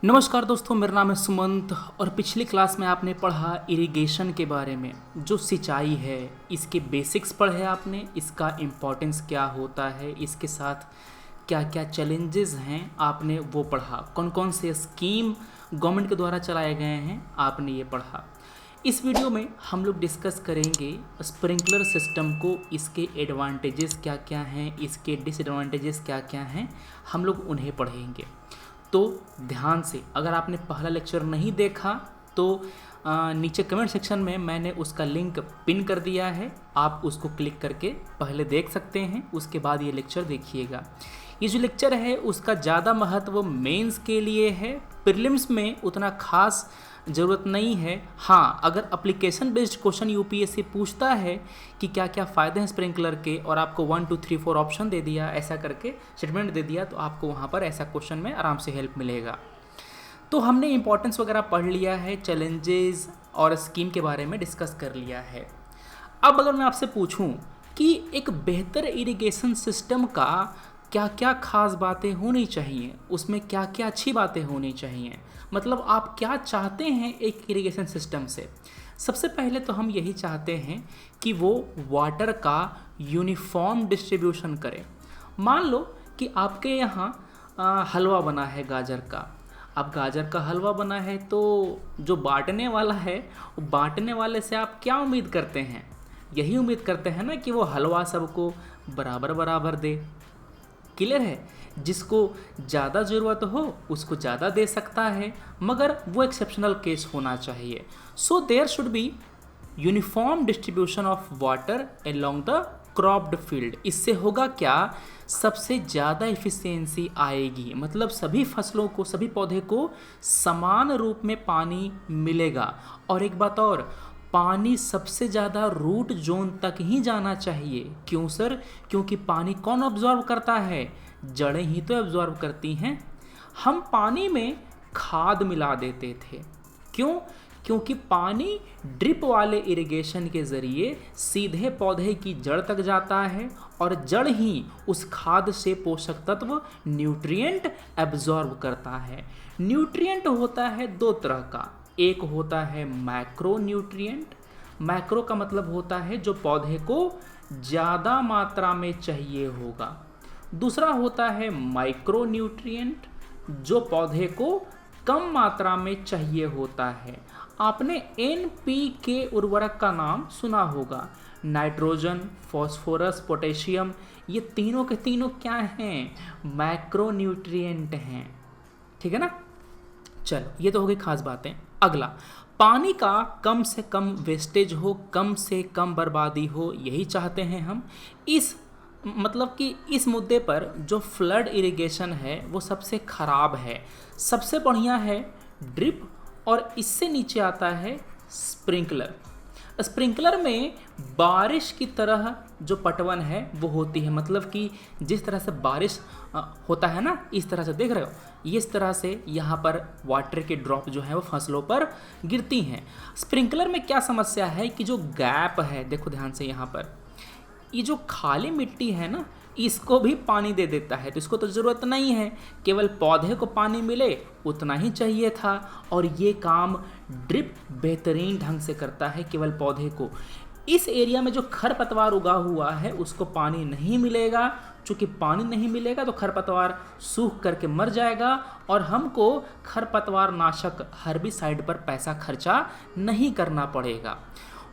नमस्कार दोस्तों, मेरा नाम है सुमंत और पिछली क्लास में आपने पढ़ा इरिगेशन के बारे में। जो सिंचाई है इसके बेसिक्स पढ़े आपने, इसका इम्पोर्टेंस क्या होता है, इसके साथ क्या क्या चैलेंजेस हैं आपने वो पढ़ा। कौन कौन से स्कीम गवर्नमेंट के द्वारा चलाए गए हैं आपने ये पढ़ा। इस वीडियो में हम लोग डिस्कस करेंगे स्प्रिंकलर सिस्टम को, इसके एडवांटेजेस क्या क्या हैं, इसके डिसएडवांटेजेस क्या क्या हैं, हम लोग उन्हें पढ़ेंगे। तो ध्यान से, अगर आपने पहला लेक्चर नहीं देखा तो नीचे कमेंट सेक्शन में मैंने उसका लिंक पिन कर दिया है, आप उसको क्लिक करके पहले देख सकते हैं, उसके बाद ये लेक्चर देखिएगा। ये जो लेक्चर है उसका ज़्यादा महत्व मेंस के लिए है, प्रीलिम्स में उतना खास ज़रूरत नहीं है। हाँ, अगर एप्लीकेशन बेस्ड क्वेश्चन यूपीएससी पूछता है कि क्या क्या फ़ायदे हैं स्प्रिंकलर के और आपको 1 2 3 4 ऑप्शन दे दिया, ऐसा करके स्टेटमेंट दे दिया, तो आपको वहाँ पर ऐसा क्वेश्चन में आराम से हेल्प मिलेगा। तो हमने इंपॉर्टेंस वगैरह पढ़ लिया है, चैलेंजेस और स्कीम के बारे में डिस्कस कर लिया है। अब अगर मैं आपसे पूछूं कि एक बेहतर इरिगेशन सिस्टम का क्या क्या खास बातें होनी चाहिए, उसमें क्या क्या अच्छी बातें होनी चाहिए, मतलब आप क्या चाहते हैं एक इरिगेशन सिस्टम से। सबसे पहले तो हम यही चाहते हैं कि वो वाटर का यूनिफॉर्म डिस्ट्रीब्यूशन करे। मान लो कि आपके यहाँ हलवा बना है गाजर का। अब गाजर का हलवा बना है तो जो बांटने वाला है, बांटने वाले से आप क्या उम्मीद करते हैं? यही उम्मीद करते हैं ना कि वो हलवा सबको बराबर बराबर दे। क्लियर है? जिसको ज़्यादा ज़रूरत हो उसको ज़्यादा दे सकता है, मगर वो एक्सेप्शनल केस होना चाहिए। So there should be uniform distribution of water along the cropped field. इससे होगा क्या, सबसे ज़्यादा इफ़िशियंसी आएगी, मतलब सभी फसलों को, सभी पौधे को समान रूप में पानी मिलेगा। और एक बात और, पानी सबसे ज़्यादा रूट जोन तक ही जाना चाहिए। क्यों सर? क्योंकि पानी कौन ऑब्जॉर्व करता है? जड़ें ही तो ऑब्जॉर्व करती हैं। हम पानी में खाद मिला देते थे। क्यों? क्योंकि पानी ड्रिप वाले इरिगेशन के ज़रिए सीधे पौधे की जड़ तक जाता है और जड़ ही उस खाद से पोषक तत्व न्यूट्रिएंट एब्जॉर्ब करता है। न्यूट्रिएंट होता है दो तरह का, एक होता है मैक्रो न्यूट्रिएंट। मैक्रो का मतलब होता है जो पौधे को ज़्यादा मात्रा में चाहिए होगा। दूसरा होता है माइक्रो न्यूट्रिएंट, जो पौधे को कम मात्रा में चाहिए होता है। आपने एनपीके उर्वरक का नाम सुना होगा। नाइट्रोजन, फॉस्फोरस, पोटेशियम, ये तीनों के तीनों क्या हैं? मैक्रो न्यूट्रिएंट हैं। ठीक है ना? चलो, ये तो हो गई खास बातें। अगला, पानी का कम से कम वेस्टेज हो, कम से कम बर्बादी हो, यही चाहते हैं हम। इस मतलब कि इस मुद्दे पर जो फ्लड इरिगेशन है वो सबसे ख़राब है। सबसे बढ़िया है ड्रिप और इससे नीचे आता है स्प्रिंकलर। स्प्रिंकलर में बारिश की तरह जो पटवन है वो होती है, मतलब कि जिस तरह से बारिश होता है ना, इस तरह से देख रहे हो, इस तरह से यहाँ पर वाटर के ड्रॉप जो है वो फसलों पर गिरती हैं। स्प्रिंकलर में क्या समस्या है कि जो गैप है, देखो ध्यान से, यहाँ पर ये जो खाली मिट्टी है ना, इसको भी पानी दे देता है। तो इसको तो ज़रूरत नहीं है, केवल पौधे को पानी मिले उतना ही चाहिए था, और ये काम ड्रिप बेहतरीन ढंग से करता है केवल पौधे को। इस एरिया में जो खरपतवार उगा हुआ है उसको पानी नहीं मिलेगा, चूँकि पानी नहीं मिलेगा तो खरपतवार सूख करके मर जाएगा और हमको खरपतवार नाशक हर्बिसाइड पर पैसा खर्चा नहीं करना पड़ेगा।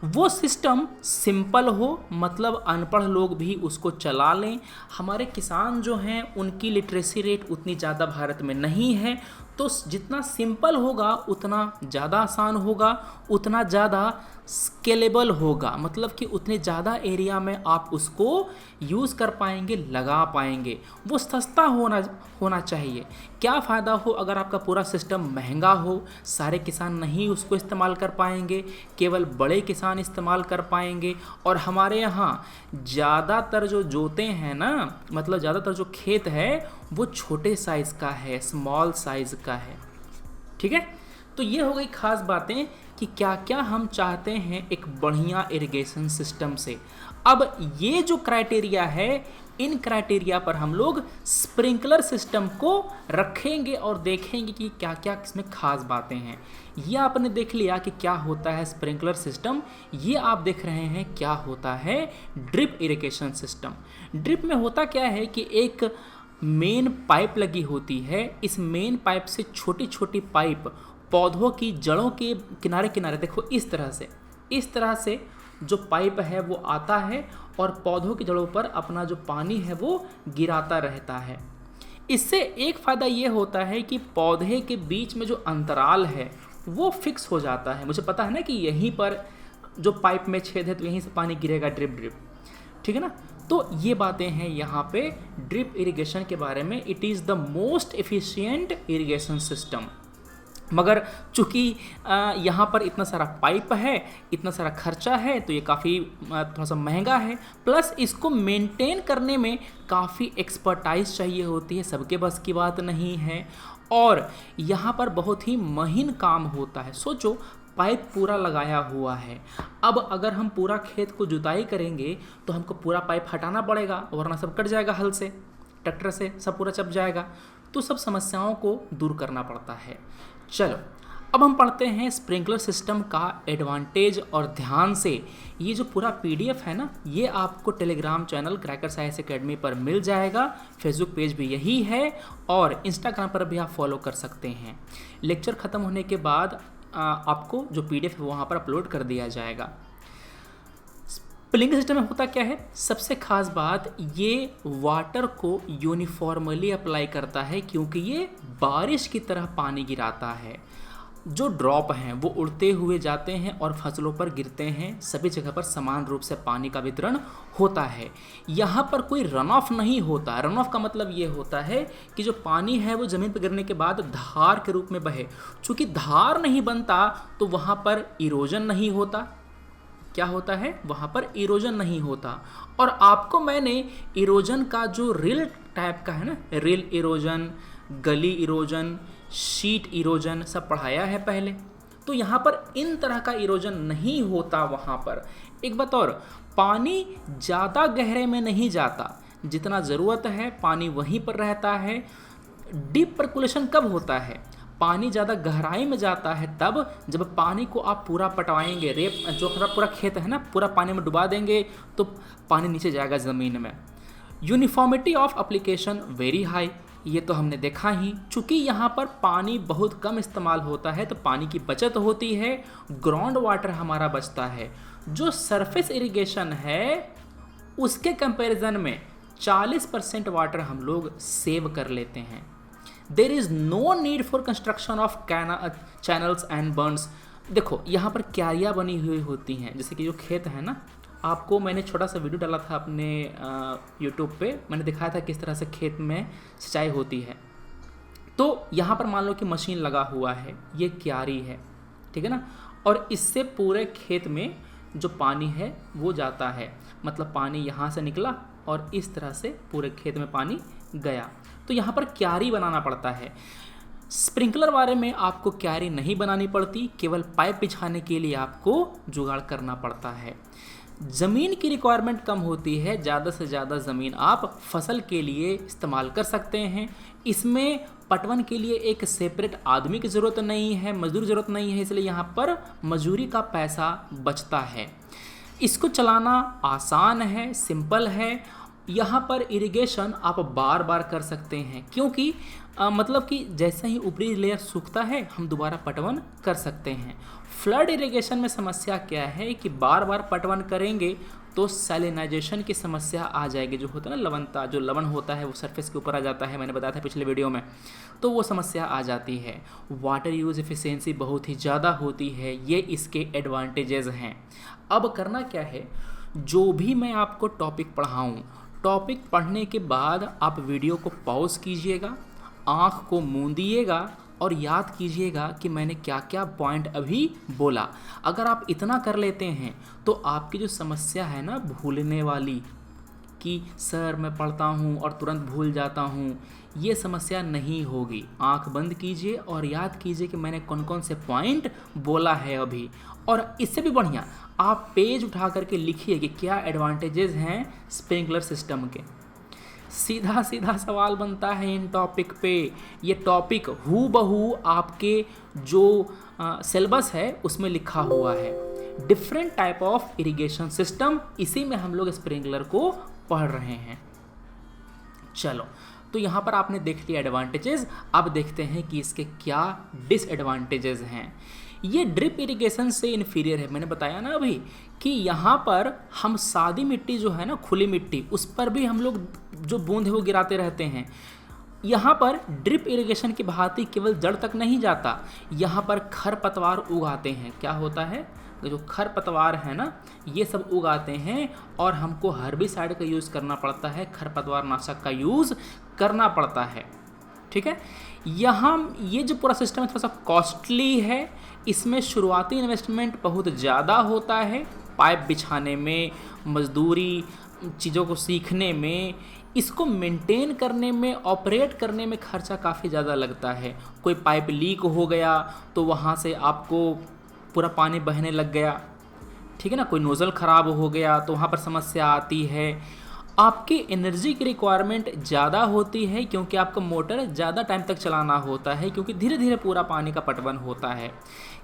वो सिस्टम सिंपल हो, मतलब अनपढ़ लोग भी उसको चला लें। हमारे किसान जो हैं उनकी लिटरेसी रेट उतनी ज़्यादा भारत में नहीं है, तो जितना सिंपल होगा उतना ज़्यादा आसान होगा, उतना ज़्यादा स्केलेबल होगा, मतलब कि उतने ज़्यादा एरिया में आप उसको यूज़ कर पाएंगे, लगा पाएंगे। वो सस्ता होना चाहिए। क्या फ़ायदा हो अगर आपका पूरा सिस्टम महंगा हो, सारे किसान नहीं उसको इस्तेमाल कर पाएंगे, केवल बड़े किसान इस्तेमाल कर पाएंगे। और हमारे यहाँ ज़्यादातर जो जोते हैं ना, मतलब ज़्यादातर जो खेत है वो छोटे साइज़ का है, स्मॉल साइज़ का है। ठीक है? तो ये हो गई खास बातें कि क्या क्या हम चाहते हैं एक बढ़िया इरिगेशन सिस्टम से। अब ये जो क्राइटेरिया है, इन क्राइटेरिया पर हम लोग स्प्रिंकलर सिस्टम को रखेंगे और देखेंगे कि क्या क्या इसमें खास बातें हैं। ये आपने देख लिया कि क्या होता है स्प्रिंकलर सिस्टम। ये आप देख रहे हैं क्या होता है ड्रिप इरिगेशन सिस्टम। ड्रिप में होता क्या है कि एक मेन पाइप लगी होती है। इस मेन पाइप से छोटी छोटी पाइप पौधों की जड़ों के किनारे किनारे, देखो इस तरह से जो पाइप है वो आता है और पौधों की जड़ों पर अपना जो पानी है वो गिराता रहता है। इससे एक फ़ायदा ये होता है कि पौधे के बीच में जो अंतराल है वो फिक्स हो जाता है। मुझे पता है ना कि यहीं पर जो पाइप में छेद है तो यहीं से पानी गिरेगा ड्रिप, ठीक है ना। तो ये बातें हैं यहाँ पे ड्रिप इरिगेशन के बारे में। It is the most efficient irrigation system. मगर चूँकि यहाँ पर इतना सारा पाइप है, इतना सारा खर्चा है, तो ये काफ़ी थोड़ा सा महंगा है। प्लस इसको मेंटेन करने में काफ़ी एक्सपर्टाइज चाहिए होती है, सबके बस की बात नहीं है। और यहाँ पर बहुत ही महीन काम होता है। सोचो पाइप पूरा लगाया हुआ है, अब अगर हम पूरा खेत को जुताई करेंगे तो हमको पूरा पाइप हटाना पड़ेगा, वरना सब कट जाएगा, हल से ट्रैक्टर से सब पूरा चप जाएगा। तो सब समस्याओं को दूर करना पड़ता है। चलो अब हम पढ़ते हैं स्प्रिंकलर सिस्टम का एडवांटेज। और ध्यान से ये जो पूरा पीडीएफ है ना, ये आपको Telegram channel crackers IAS academy पर मिल जाएगा। फेसबुक पेज भी यही है और इंस्टाग्राम पर भी आप फॉलो कर सकते हैं। लेक्चर ख़त्म होने के बाद आपको जो पीडीएफ है वहाँ पर अपलोड कर दिया जाएगा। स्प्रिंकलर सिस्टम में होता क्या है, सबसे खास बात ये वाटर को यूनिफॉर्मली अप्लाई करता है, क्योंकि ये बारिश की तरह पानी गिराता है। जो ड्रॉप हैं वो उड़ते हुए जाते हैं और फसलों पर गिरते हैं। सभी जगह पर समान रूप से पानी का वितरण होता है। यहाँ पर कोई रन ऑफ नहीं होता। रन ऑफ का मतलब ये होता है कि जो पानी है वो ज़मीन पर गिरने के बाद धार के रूप में बहे। चूँकि धार नहीं बनता तो वहाँ पर इरोजन नहीं होता। क्या होता है, वहाँ पर इरोजन नहीं होता। और आपको मैंने इरोजन का जो रिल टाइप का है ना, rill erosion, gully erosion, sheet erosion सब पढ़ाया है पहले। तो यहाँ पर इन तरह का इरोजन नहीं होता। वहाँ पर एक बात और, पानी ज़्यादा गहरे में नहीं जाता, जितना ज़रूरत है पानी वहीं पर रहता है। डीप पर्कुलेशन कब होता है, पानी ज़्यादा गहराई में जाता है तब जब पानी को आप पूरा पटवाएंगे। रेप जो पूरा खेत है ना पूरा पानी में डुबा देंगे तो पानी नीचे जाएगा ज़मीन में। Uniformity of application very high, ये तो हमने देखा ही। चूँकि यहाँ पर पानी बहुत कम इस्तेमाल होता है तो पानी की बचत होती है, ग्राउंड वाटर हमारा बचता है। जो सरफेस इरिगेशन है उसके कंपैरिजन में 40% वाटर हम लोग सेव कर लेते हैं। There is no need for construction of channels and burns. देखो यहाँ पर क्यारियाँ बनी हुई होती हैं, जैसे कि जो खेत है ना, आपको मैंने छोटा सा वीडियो डाला था अपने यूट्यूब पे, मैंने दिखाया था किस तरह से खेत में सिंचाई होती है। तो यहाँ पर मान लो कि मशीन लगा हुआ है, ये क्यारी है, ठीक है ना, और इससे पूरे खेत में जो पानी है वो जाता है। मतलब पानी यहाँ से निकला और इस तरह से पूरे खेत में पानी गया। तो यहाँ पर क्यारी बनाना पड़ता है। स्प्रिंकलर वाले में आपको क्यारी नहीं बनानी पड़ती, केवल पाइप बिछाने के लिए आपको जुगाड़ करना पड़ता है। ज़मीन की रिक्वायरमेंट कम होती है, ज़्यादा से ज़्यादा ज़मीन आप फसल के लिए इस्तेमाल कर सकते हैं। इसमें पटवन के लिए एक सेपरेट आदमी की ज़रूरत नहीं है, मजदूर की ज़रूरत नहीं है, इसलिए यहाँ पर मजदूरी का पैसा बचता है। इसको चलाना आसान है, सिंपल है। यहाँ पर इरिगेशन आप बार बार कर सकते हैं, क्योंकि मतलब कि जैसे ही ऊपरी लेयर सूखता है हम दोबारा पटवन कर सकते हैं। फ्लड इरिगेशन में समस्या क्या है कि बार बार पटवन करेंगे तो सैलिनाइजेशन की समस्या आ जाएगी। जो होता है ना लवणता, जो लवण होता है वो सरफेस के ऊपर आ जाता है, मैंने बताया था पिछले वीडियो में, तो वो समस्या आ जाती है। वाटर यूज एफिशिएंसी बहुत ही ज़्यादा होती है, ये इसके एडवांटेजेस हैं। अब करना क्या है, जो भी मैं आपको टॉपिक पढ़ाऊँ, टॉपिक पढ़ने के बाद आप वीडियो को पॉज कीजिएगा, आँख को मूंदिएगा और याद कीजिएगा कि मैंने क्या क्या पॉइंट अभी बोला। अगर आप इतना कर लेते हैं तो आपकी जो समस्या है ना भूलने वाली कि सर मैं पढ़ता हूँ और तुरंत भूल जाता हूँ, ये समस्या नहीं होगी। आंख बंद कीजिए और याद कीजिए कि मैंने कौन कौन से पॉइंट बोला है अभी। और इससे भी बढ़िया आप पेज उठा करके लिखिए कि क्या एडवांटेजेस हैं स्प्रिंकलर सिस्टम के। सीधा सीधा सवाल बनता है इन टॉपिक पे। ये टॉपिक हूबहू आपके जो सिलेबस है उसमें लिखा हुआ है। Different type of irrigation system, इसी में हम लोग स्प्रिंकलर को पढ़ रहे हैं। चलो, तो यहाँ पर आपने देख लिया एडवांटेजेस। अब देखते हैं कि इसके क्या डिसएडवांटेजेस हैं। ये ड्रिप इरिगेशन से इन्फीरियर है। मैंने बताया ना अभी कि यहाँ पर हम सादी मिट्टी जो है ना, खुली मिट्टी, उस पर भी हम लोग जो बूंद है वो गिराते रहते हैं। यहाँ पर ड्रिप इरिगेशन की भांति केवल जड़ तक नहीं जाता, यहाँ पर खरपतवार उगाते हैं। क्या होता है, जो खरपतवार है ना, ये सब उगाते हैं और हमको हर्बिसाइड का यूज़ करना पड़ता है, खरपतवार नाशक का यूज़ करना पड़ता है। ठीक है, यहाँ ये जो पूरा सिस्टम है थोड़ा सा कॉस्टली है। इसमें शुरुआती इन्वेस्टमेंट बहुत ज़्यादा होता है, पाइप बिछाने में, मजदूरी, चीज़ों को सीखने में, इसको मेंटेन करने में, ऑपरेट करने में खर्चा काफ़ी ज़्यादा लगता है। कोई पाइप लीक हो गया तो वहाँ से आपको पूरा पानी बहने लग गया, ठीक है ना, कोई नोज़ल ख़राब हो गया तो वहाँ पर समस्या आती है। आपकी एनर्जी की रिक्वायरमेंट ज़्यादा होती है क्योंकि आपका मोटर ज़्यादा टाइम तक चलाना होता है, क्योंकि धीरे धीरे पूरा पानी का पटवन होता है।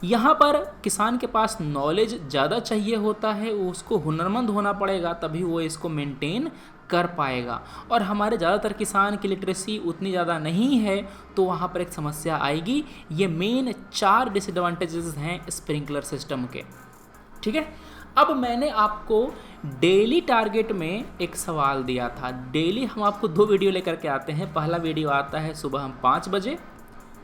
यहाँ पर किसान के पास नॉलेज ज़्यादा चाहिए होता है, उसको हुनरमंद होना पड़ेगा तभी वो इसको मेंटेन कर पाएगा। और हमारे ज़्यादातर किसान की लिटरेसी उतनी ज़्यादा नहीं है, तो वहाँ पर एक समस्या आएगी। ये मेन 4 डिसएडवांटेजेस हैं स्प्रिंकलर सिस्टम के। ठीक है, अब मैंने आपको डेली टारगेट में एक सवाल दिया था। डेली हम आपको 2 वीडियो लेकर के आते हैं। पहला वीडियो आता है सुबह हम 5 बजे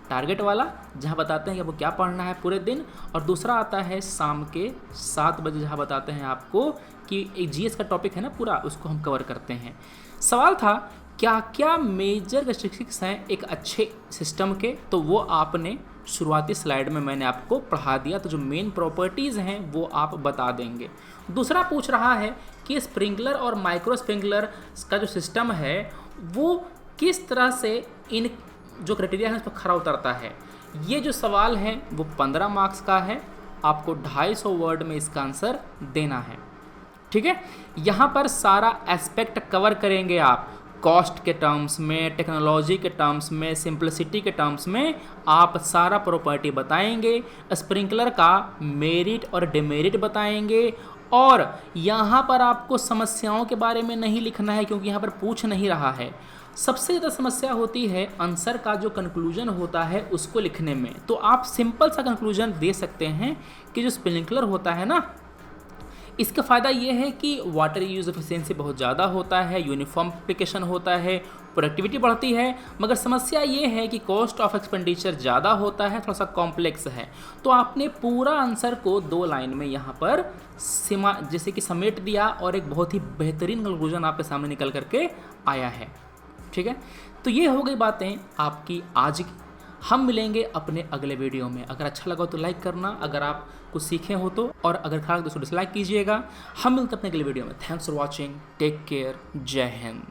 टारगेट वाला, जहां बताते हैं कि आपको क्या पढ़ना है पूरे दिन, और दूसरा आता है शाम के 7 बजे, जहां बताते हैं आपको कि एक जीएस का टॉपिक है ना पूरा, उसको हम कवर करते हैं। सवाल था क्या क्या मेजर कैरेक्टरिस्टिक्स हैं एक अच्छे सिस्टम के, तो वो आपने शुरुआती स्लाइड में मैंने आपको पढ़ा दिया। तो जो मेन प्रॉपर्टीज़ हैं वो आप बता देंगे। दूसरा पूछ रहा है कि स्प्रिंकलर और माइक्रो स्प्रिंकलर का जो सिस्टम है वो किस तरह से इन जो क्राइटेरिया है उस पर खरा उतरता है। ये जो सवाल है वो 15 मार्क्स का है, आपको 250 वर्ड में इसका आंसर देना है। ठीक है, यहाँ पर सारा एस्पेक्ट कवर करेंगे आप, कॉस्ट के टर्म्स में, टेक्नोलॉजी के टर्म्स में, सिंप्लिसिटी के टर्म्स में आप सारा प्रॉपर्टी बताएंगे। स्प्रिंकलर का मेरिट और डिमेरिट बताएंगे। और यहाँ पर आपको समस्याओं के बारे में नहीं लिखना है, क्योंकि यहाँ पर पूछ नहीं रहा है। सबसे ज़्यादा समस्या होती है आंसर का जो कंक्लूजन होता है उसको लिखने में। तो आप सिंपल सा कंक्लूजन दे सकते हैं कि जो स्प्रिंकलर होता है ना, इसका फ़ायदा ये है कि वाटर यूज़ एफिशिएंसी बहुत ज़्यादा होता है, यूनिफॉर्म एप्लीकेशन होता है, प्रोडक्टिविटी बढ़ती है। मगर समस्या ये है कि कॉस्ट ऑफ एक्सपेंडिचर ज़्यादा होता है, थोड़ा सा कॉम्प्लेक्स है। तो आपने पूरा आंसर को 2 लाइन में यहाँ पर जैसे कि समेट दिया और एक बहुत ही बेहतरीन कंक्लूजन आपके सामने निकल करके आया है। ठीक है, तो ये हो गई बातें आपकी आज की। हम मिलेंगे अपने अगले वीडियो में। अगर अच्छा लगा तो लाइक करना, अगर आप कुछ सीखे हो तो, और अगर खराब तो डिसलाइक कीजिएगा। हम मिलते हैं अपने अगले वीडियो में। Thanks for watching, take care, Jai Hind.